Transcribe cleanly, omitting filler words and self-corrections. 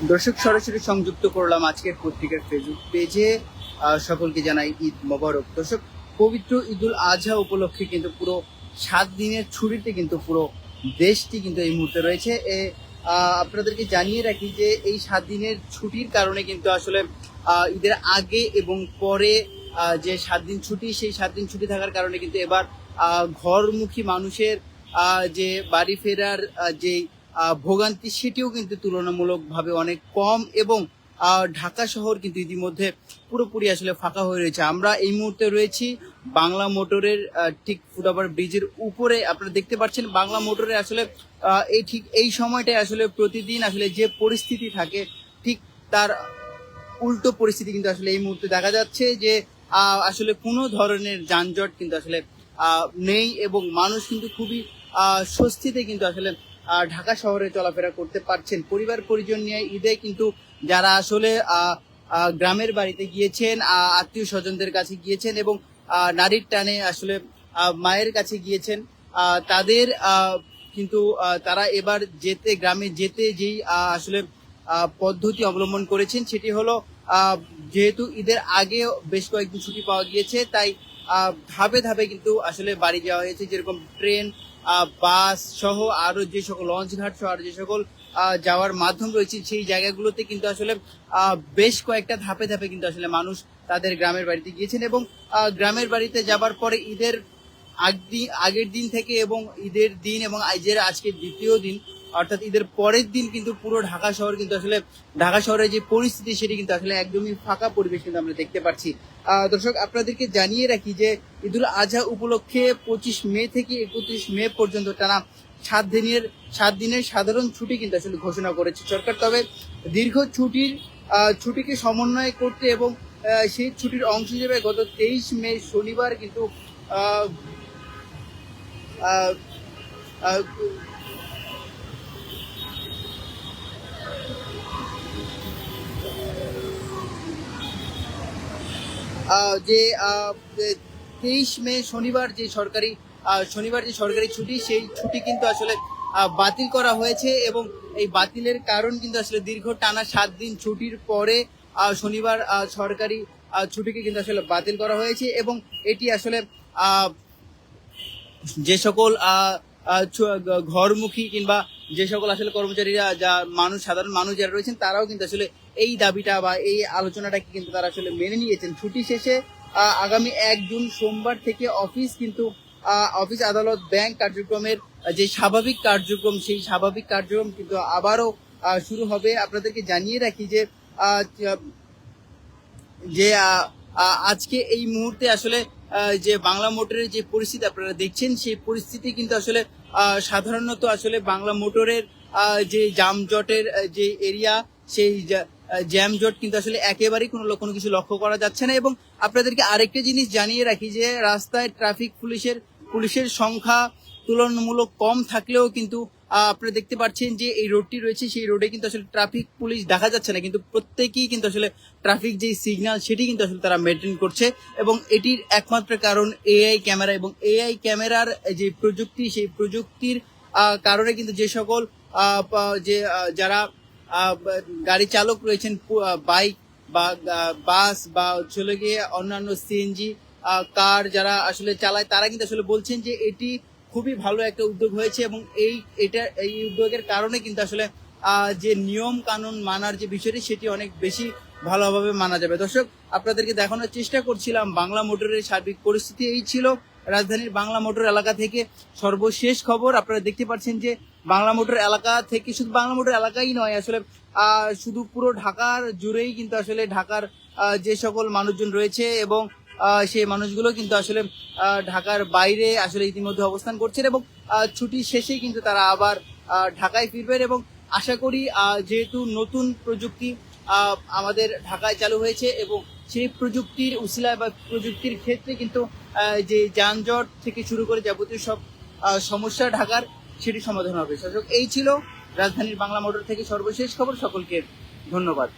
দর্শক, সরাসরি সংযুক্ত করলাম আজকের পত্রিকার ফেসবুক পেজে। সকলকে জানাই ঈদ মোবারক। দর্শক, পবিত্র ঈদুল আজহা উপলক্ষে কিন্তু পুরো 7 দিনের ছুটিতে কিন্তু পুরো দেশটি কিন্তু এই মুহূর্তে রয়েছে। আপনাদেরকে জানিয়ে রাখি যে এই 7 দিনের ছুটির কারণে কিন্তু আসলে ঈদের আগে এবং পরে যে 7 দিন ছুটি, সেই 7 দিন ছুটি থাকার কারণে কিন্তু এবার ঘরমুখী মানুষের যে বাড়ি ফেরার যে ভোগান্তি, সেটিও কিন্তু তুলনামূলকভাবে অনেক কম এবং ঢাকা শহর কিন্তু ইতিমধ্যে পুরোপুরি আসলে ফাঁকা হয়ে রয়েছে। আমরা এই মুহূর্তে রয়েছি বাংলা মোটরের ঠিক ফুটওভার ব্রিজের উপরে। আপনারা দেখতে পাচ্ছেন বাংলা মোটরে আসলে এই ঠিক এই সময়টায় আসলে প্রতিদিন আসলে যে পরিস্থিতি থাকে, ঠিক তার উল্টো পরিস্থিতি কিন্তু আসলে এই মুহূর্তে দেখা যাচ্ছে যে আসলে কোনো ধরনের যানজট কিন্তু আসলে নেই এবং মানুষ কিন্তু খুবই স্বস্তিতে কিন্তু আসলে ঢাকা শহরে চলাফেরা করতে পারছেন। পরিবার পরিজন নিয়ে ঈদে কিন্তু যারা আসলে গ্রামের বাড়িতে গিয়েছেন, আত্মীয় স্বজনদের কাছে গিয়েছেন এবং নারীর টানে আসলে মায়ের কাছে গিয়েছেন, তাদের কিন্তু তারা এবার গ্রামে যেতে যেই আসলে পদ্ধতি অবলম্বন করেছেন, সেটি হলো যেহেতু ঈদের আগে বেশ কয়েকদিন ছুটি পাওয়া গিয়েছে, তাই ধাপে ধাপে কিন্তু আসলে বাড়ি যাওয়া হয়েছে। যেরকম ট্রেন, বাস সহ আরো যে সকল লঞ্চ ঘাট সহ আর যে সকল যাওয়ার মাধ্যম রয়েছে, সেই জায়গাগুলোতে কিন্তু আসলে বেশ কয়েকটা ধাপে ধাপে কিন্তু আসলে মানুষ তাদের গ্রামের বাড়িতে গিয়েছেন এবং গ্রামের বাড়িতে যাবার পরে ঈদের আগের দিন থেকে এবং ঈদের দিন এবং আজকের দ্বিতীয় দিন অর্থাৎ ঈদের পরের দিন কিন্তু পুরো ঢাকা শহর কিন্তু আসলে ঢাকা শহরের যে পরিস্থিতি, সেটি কিন্তু আসলে একদমই ফাঁকা পরিবেশ কিন্তু আমরা দেখতে পাচ্ছি। দর্শক, আপনাদেরকে জানিয়ে রাখি যে ঈদুল আজহা উপলক্ষে 25 মে থেকে 31 মে পর্যন্ত টানা 7 দিনের সাধারণ ছুটি কিন্তু আসলে ঘোষণা করেছে সরকার। তবে দীর্ঘ ছুটিকে সমন্বয় করতে এবং সেই ছুটির অংশ হিসেবে গত 23 মে শনিবার কিন্তু আহ, আহ, আহ, যে 23 মে শনিবার যে সরকারি ছুটি, সেই ছুটি কিন্তু আসলে বাতিল করা হয়েছে এবং এই বাতিলের কারণ কিন্তু আসলে দীর্ঘ টানা 7 দিন ছুটির পরে শনিবার সরকারি ছুটিকে কিন্তু আসলে বাতিল করা হয়েছে এবং এটি আসলে যে সকল ঘরমুখী কিংবা যে সকল আসলে কর্মচারীরা সাধারণ মানুষ যারা রয়েছেন, তারাও কিন্তু আসলে এই দাবিটা বা এই আলোচনাটাকে কিন্তু তারা আসলে মেনে নিয়েছেন। ছুটি শেষে আগামী 1 জুন সোমবার থেকে অফিস আদালত ব্যাংক কার্যক্রমের যে স্বাভাবিক কার্যক্রম, সেই স্বাভাবিক কার্যক্রম কিন্তু আবারও শুরু হবে। আপনাদেরকে জানিয়ে রাখি যে আহ, যে আজকে এই মুহূর্তে আসলে যে বাংলা মোটরের যে পরিস্থিতি আপনারা দেখছেন, সেই পরিস্থিতি কিন্তু আসলে সাধারণত আসলে বাংলা মোটরের যে যানজটের যে এরিয়া, সেই জ্যামজট কিন্তু আসলে একেবারেই কোনো কিছু লক্ষ্য করা যাচ্ছে না। এবং আপনাদেরকে আরেকটা জিনিস জানিয়ে রাখি যে রাস্তায় ট্রাফিক পুলিশের সংখ্যা তুলনামূলক কম থাকলেও কিন্তু আপনারা দেখতে পাচ্ছেন যে এই রোডটি রয়েছে, সেই রোডে কিন্তু আসলে ট্রাফিক পুলিশ দেখা যাচ্ছে না, কিন্তু প্রত্যেকেই কিন্তু আসলে ট্রাফিক যে সিগন্যাল, সেটি কিন্তু আসলে তারা মেনটেন করছে এবং এটির একমাত্র কারণ এআই ক্যামেরা এবং এআই ক্যামেরার যে প্রযুক্তি, সেই প্রযুক্তির কারণে কিন্তু যে সকল যারা গাড়ি চালক রয়েছেন, বাইক বা বাস বা চলে গিয়ে অন্যান্য সিএনজি কার যারা আসলে চালায়, তারা কিন্তু আসলে বলছেন যে এটি খুবই ভালো একটা উদ্যোগ হয়েছে এবং এই উদ্যোগের কারণে কিন্তু আসলে যে নিয়ম কানুন মানার যে বিষয়টি, সেটি অনেক বেশি ভালোভাবে মানা যাবে। দর্শক, আপনাদেরকে দেখানোর চেষ্টা করছিলাম বাংলা মোটরের সার্বিক পরিস্থিতি এই ছিল। রাজধানীর বাংলা মোটর এলাকা থেকে সর্বশেষ খবর। আপনারা দেখতে পাচ্ছেন যে বাংলা মোটর এলাকা থেকে শুধু বাংলা মোটর এলাকাই নয়, আসলে শুধু পুরো ঢাকার জুড়েই কিন্তু আসলে ঢাকার যে সকল মানুষজন রয়েছে এবং সেই মানুষগুলো কিন্তু আসলে ঢাকার বাইরে আসলে ইতিমধ্যে অবস্থান করছেন এবং ছুটি শেষেই কিন্তু তারা আবার ঢাকায় ফিরবেন এবং আশা করি যেহেতু নতুন প্রযুক্তি আমাদের ঢাকায় চালু হয়েছে এবং সেই প্রযুক্তির উসিলায় বা প্রযুক্তির ক্ষেত্রে কিন্তু যে যানজট থেকে শুরু করে যাবতীয় সব সমস্যা ঢাকার, সেটি সমাধান হবে। শাসক, এই ছিল রাজধানীর বাংলা মোটর থেকে সর্বশেষ খবর। সকলকে ধন্যবাদ।